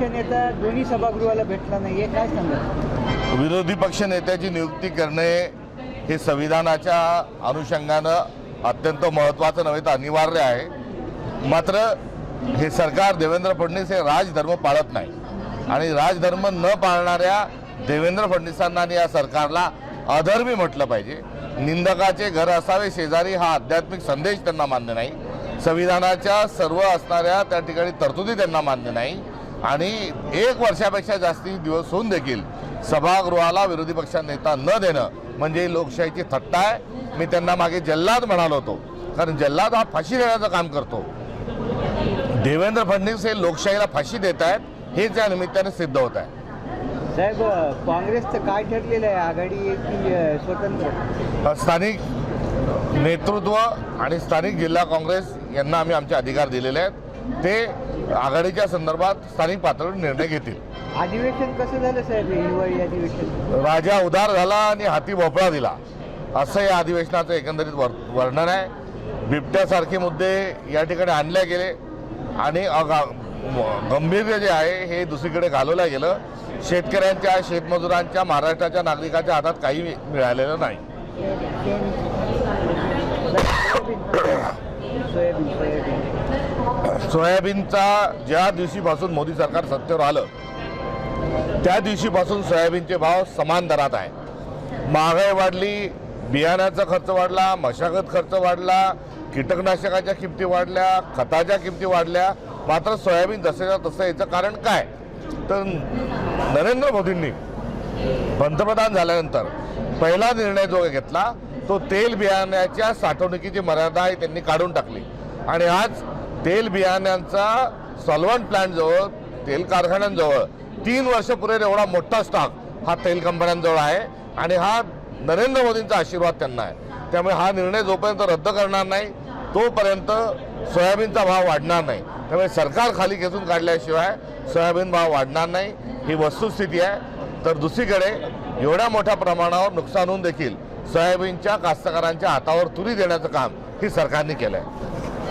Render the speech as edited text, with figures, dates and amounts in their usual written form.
नेता दोन्ही सभागृहाला भेटला नाही, हे काय सांगा? विरोधी पक्ष नेत्याची नियुक्ती करणे हे संविधानाच्या अनुषंगानं अत्यंत महत्त्वाचं नव्हे तर अनिवार्य आहे। मात्र हे सरकार देवेंद्र फडणवीस हे राजधर्म पाळत नाही आणि राजधर्म न पाळणाऱ्या देवेंद्र फडणवीसांना आणि या सरकारला अधर्मी म्हटलं पाहिजे। निंदकाचे घर असावे शेजारी हा आध्यात्मिक संदेश त्यांना मान्य नाही, संविधानाच्या सर्व असणाऱ्या त्या ठिकाणी तरतुदी त्यांना मान्य नाही आणि 1 वर्षापेक्षा जास्ती दिवस होऊन देखील सभागृहाला विरोधी पक्ष नेता न देणं म्हणजे लोकशाहीची थट्टा आहे। मी त्यांना मागे जल्लाद म्हणालो होतो, कारण जल्लाद हा फाशी देण्याचं काम करतो। देवेंद्र फडणवीस हे लोकशाहीला फाशी देत आहेत, हेच या निमित्ताने सिद्ध होत आहे। साहेब, काँग्रेसचं काय ठरलेलं आहे, आघाडी की स्वतंत्र? स्थानिक नेतृत्व आणि स्थानिक जिल्हा काँग्रेस यांना आम्ही आमचे अधिकार दिलेले आहेत, ते आघाडीच्या संदर्भात स्थानिक पातळीवर निर्णय घेतील। अधिवेशन कसं झालं साहेब, हिवाळी अधिवेशन? राजा उदार झाला आणि हाती भोपळा दिला असं या अधिवेशनाचं एकंदरीत वर्णन आहे। बिबट्यासारखे मुद्दे या ठिकाणी आणले गेले आणि गंभीर जे आहे हे दुसरीकडे घालवलं गेलं। शेतकऱ्यांच्या, शेतमजुरांच्या, महाराष्ट्राच्या नागरिकांच्या हातात काही मिळालेलं नाही। सोयाबीनचा ज्या दिवशीपासून मोदी सरकार सत्तेवर आलं त्या दिवशीपासून सोयाबीनचे भाव समान दरात आहे। महागाई वाढली, बियाण्याचा खर्च वाढला, मशागत खर्च वाढला, कीटकनाशकाच्या किमती वाढल्या, खताच्या किमती वाढल्या, मात्र सोयाबीन जसंच्या तसं याचं कारण काय तर नरेंद्र मोदींनी पंतप्रधान झाल्यानंतर पहिला निर्णय जो घेतला तो तेल बियाण्याच्या साठवणुकीची मर्यादा आहे त्यांनी काढून टाकली आणि आज तेल बियाण्यांचा सॉल्व्हंट प्लांटजवळ, तेल कारखान्यांजवळ 3 वर्ष पुरेल एवढा मोठा स्टॉक हा तेल कंपन्यांजवळ आहे आणि हा नरेंद्र मोदींचा आशीर्वाद त्यांना आहे। त्यामुळे हा निर्णय जोपर्यंत रद्द करणार नाही तोपर्यंत सोयाबीनचा भाव वाढणार नाही। त्यामुळे सरकार खाली खेचून काढल्याशिवाय सोयाबीन भाव वाढणार नाही, ही वस्तुस्थिती आहे। तर दुसरीकडे एवढ्या मोठ्या प्रमाणावर नुकसान होऊन देखील सोयाबीनच्या कास्तकारांच्या हातावर तुरी देण्याचं काम ही सरकारने केलं आहे।